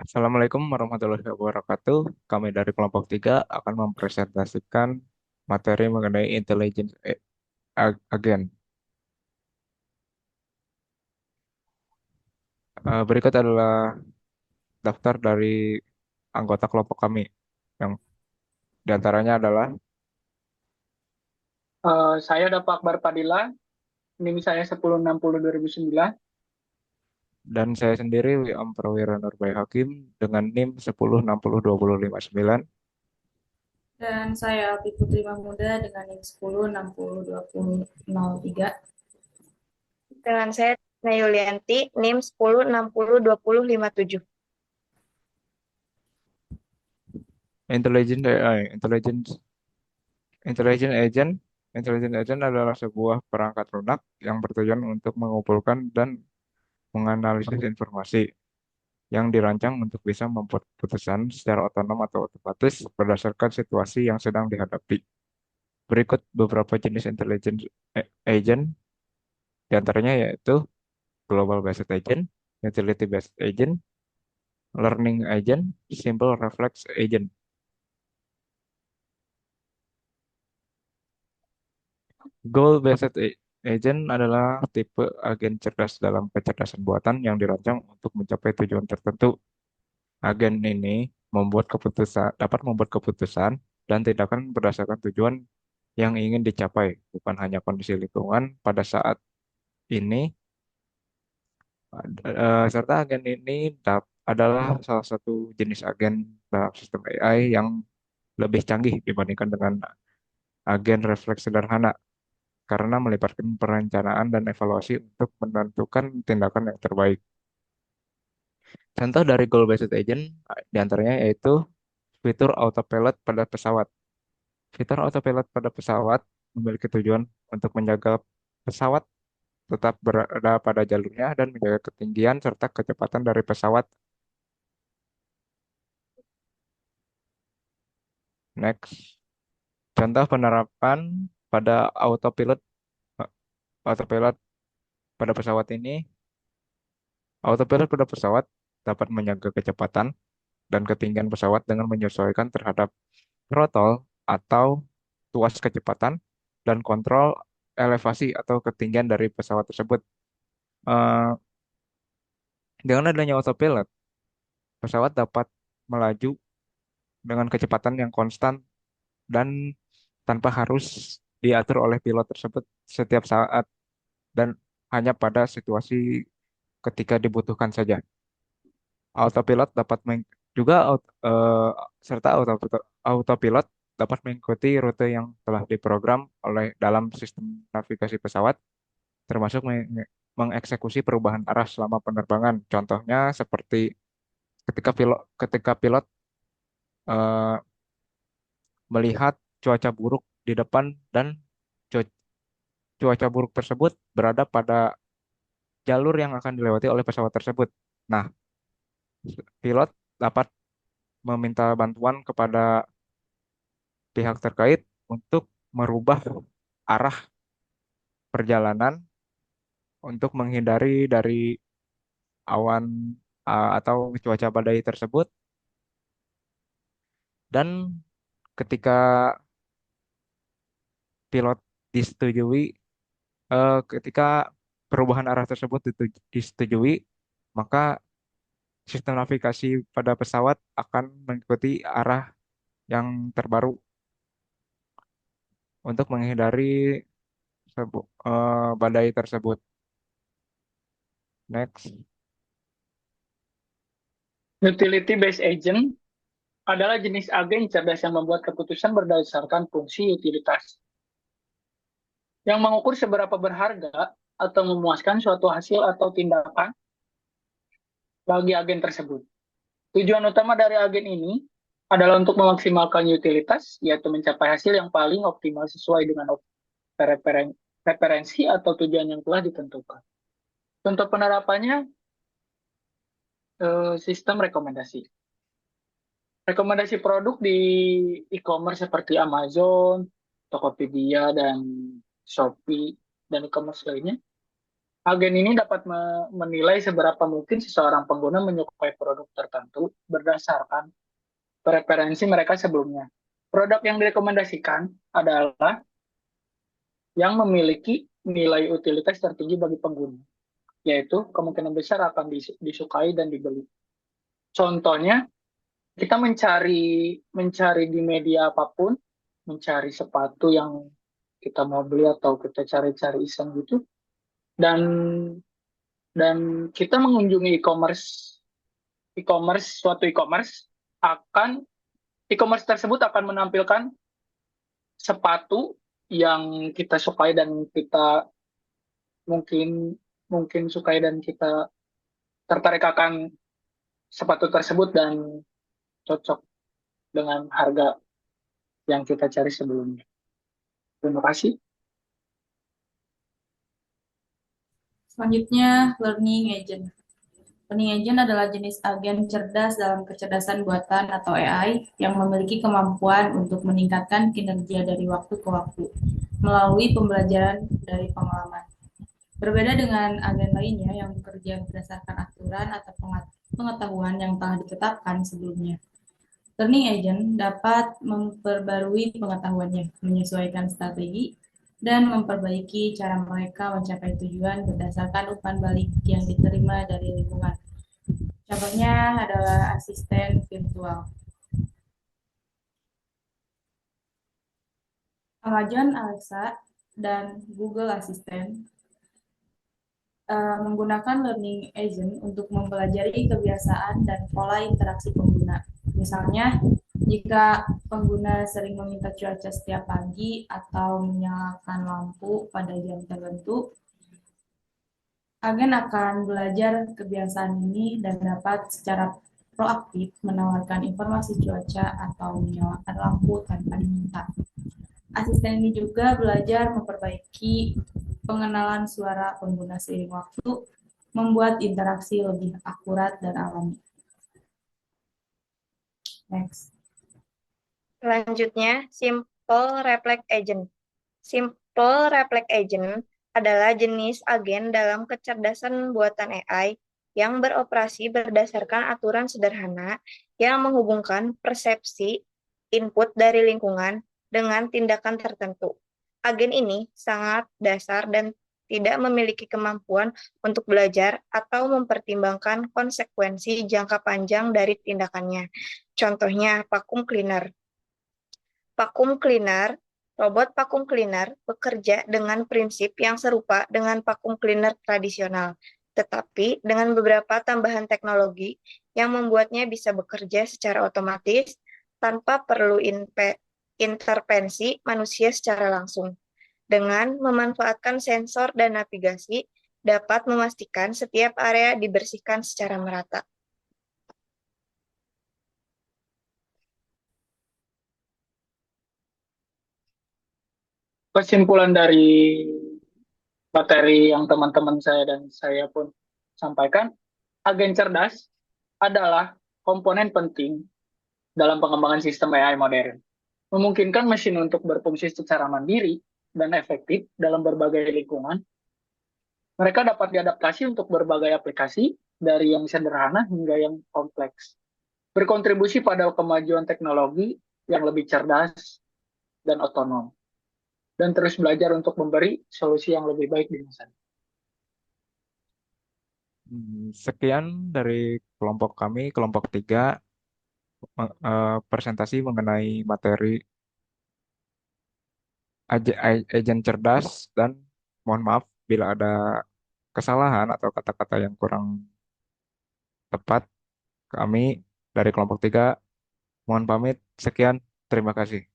Assalamualaikum warahmatullahi wabarakatuh. Kami dari kelompok 3 akan mempresentasikan materi mengenai intelligence agent. Berikut adalah daftar dari anggota kelompok kami, yang diantaranya adalah, Saya ada Pak Akbar Padilla, NIM saya 1060/2009. dan saya sendiri Wiam Prawira Nurbay Hakim dengan NIM 10602059. Dan saya Alti Putri Mahmuda dengan NIM 10602003. Dengan saya Tina Yulianti, NIM 10602057. Intelligence AI, Intelligence Agent. Intelligence Agent adalah sebuah perangkat lunak yang bertujuan untuk mengumpulkan dan menganalisis informasi yang dirancang untuk bisa membuat keputusan secara otonom atau otomatis berdasarkan situasi yang sedang dihadapi. Berikut beberapa jenis intelligence agent, diantaranya yaitu Global Based Agent, Utility Based Agent, Learning Agent, Simple Reflex Agent. Goal Based Agent adalah tipe agen cerdas dalam kecerdasan buatan yang dirancang untuk mencapai tujuan tertentu. Agen ini dapat membuat keputusan dan tindakan berdasarkan tujuan yang ingin dicapai, bukan hanya kondisi lingkungan pada saat ini. Serta agen ini adalah salah satu jenis agen dalam sistem AI yang lebih canggih dibandingkan dengan agen refleks sederhana karena melibatkan perencanaan dan evaluasi untuk menentukan tindakan yang terbaik. Contoh dari goal-based agent diantaranya yaitu fitur autopilot pada pesawat. Fitur autopilot pada pesawat memiliki tujuan untuk menjaga pesawat tetap berada pada jalurnya dan menjaga ketinggian serta kecepatan dari pesawat. Next, contoh penerapan pada eh, autopilot pada pesawat ini. Autopilot pada pesawat dapat menjaga kecepatan dan ketinggian pesawat dengan menyesuaikan terhadap throttle atau tuas kecepatan dan kontrol elevasi atau ketinggian dari pesawat tersebut. Eh, dengan adanya autopilot, pesawat dapat melaju dengan kecepatan yang konstan dan tanpa harus diatur oleh pilot tersebut setiap saat dan hanya pada situasi ketika dibutuhkan saja. Autopilot dapat juga serta autopilot dapat mengikuti rute yang telah diprogram oleh dalam sistem navigasi pesawat, termasuk mengeksekusi perubahan arah selama penerbangan. Contohnya seperti ketika pilot eh, melihat cuaca buruk di depan dan cu- cuaca buruk tersebut berada pada jalur yang akan dilewati oleh pesawat tersebut. Nah, pilot dapat meminta bantuan kepada pihak terkait untuk merubah arah perjalanan untuk menghindari dari awan atau cuaca badai tersebut. Dan ketika pilot disetujui, ketika perubahan arah tersebut disetujui, maka sistem navigasi pada pesawat akan mengikuti arah yang terbaru untuk menghindari badai tersebut. Next. Utility based agent adalah jenis agen cerdas yang membuat keputusan berdasarkan fungsi utilitas, yang mengukur seberapa berharga atau memuaskan suatu hasil atau tindakan bagi agen tersebut. Tujuan utama dari agen ini adalah untuk memaksimalkan utilitas, yaitu mencapai hasil yang paling optimal sesuai dengan referensi atau tujuan yang telah ditentukan. Contoh penerapannya, sistem rekomendasi. Rekomendasi produk di e-commerce seperti Amazon, Tokopedia, dan Shopee, dan e-commerce lainnya Agen ini dapat menilai seberapa mungkin seseorang pengguna menyukai produk tertentu berdasarkan preferensi mereka sebelumnya. Produk yang direkomendasikan adalah yang memiliki nilai utilitas tertinggi bagi pengguna, yaitu kemungkinan besar akan disukai dan dibeli. Contohnya, kita mencari di media apapun, mencari sepatu yang kita mau beli atau kita cari-cari iseng gitu, dan kita mengunjungi suatu e-commerce akan e-commerce tersebut akan menampilkan sepatu yang kita sukai dan kita mungkin mungkin sukai dan kita tertarik akan sepatu tersebut dan cocok dengan harga yang kita cari sebelumnya. Terima kasih. Selanjutnya, learning agent. Learning agent adalah jenis agen cerdas dalam kecerdasan buatan atau AI yang memiliki kemampuan untuk meningkatkan kinerja dari waktu ke waktu melalui pembelajaran dari pengalaman. Berbeda dengan agen lainnya yang bekerja berdasarkan aturan atau pengetahuan yang telah ditetapkan sebelumnya. Learning agent dapat memperbarui pengetahuannya, menyesuaikan strategi, dan memperbaiki cara mereka mencapai tujuan berdasarkan umpan balik yang diterima dari lingkungan. Contohnya adalah asisten virtual. Amazon Alexa dan Google Assistant menggunakan learning agent untuk mempelajari kebiasaan dan pola interaksi pengguna. Misalnya, jika pengguna sering meminta cuaca setiap pagi atau menyalakan lampu pada jam tertentu, agen akan belajar kebiasaan ini dan dapat secara proaktif menawarkan informasi cuaca atau menyalakan lampu tanpa diminta. Asisten ini juga belajar memperbaiki pengenalan suara pengguna seiring waktu, membuat interaksi lebih akurat dan alami. Next. Selanjutnya, Simple Reflex Agent. Simple Reflex Agent adalah jenis agen dalam kecerdasan buatan AI yang beroperasi berdasarkan aturan sederhana yang menghubungkan persepsi input dari lingkungan dengan tindakan tertentu. Agen ini sangat dasar dan tidak memiliki kemampuan untuk belajar atau mempertimbangkan konsekuensi jangka panjang dari tindakannya. Contohnya, vacuum cleaner. Robot vacuum cleaner bekerja dengan prinsip yang serupa dengan vacuum cleaner tradisional, tetapi dengan beberapa tambahan teknologi yang membuatnya bisa bekerja secara otomatis tanpa perlu intervensi manusia secara langsung. Dengan memanfaatkan sensor dan navigasi, dapat memastikan setiap area dibersihkan secara merata. Kesimpulan dari materi yang teman-teman saya dan saya pun sampaikan, agen cerdas adalah komponen penting dalam pengembangan sistem AI modern. Memungkinkan mesin untuk berfungsi secara mandiri dan efektif dalam berbagai lingkungan. Mereka dapat diadaptasi untuk berbagai aplikasi, dari yang sederhana hingga yang kompleks. Berkontribusi pada kemajuan teknologi yang lebih cerdas dan otonom. Dan terus belajar untuk memberi solusi yang lebih baik di masa depan. Sekian dari kelompok kami, kelompok 3, presentasi mengenai materi agen cerdas, dan mohon maaf bila ada kesalahan atau kata-kata yang kurang tepat. Kami dari kelompok 3 mohon pamit. Sekian, terima kasih.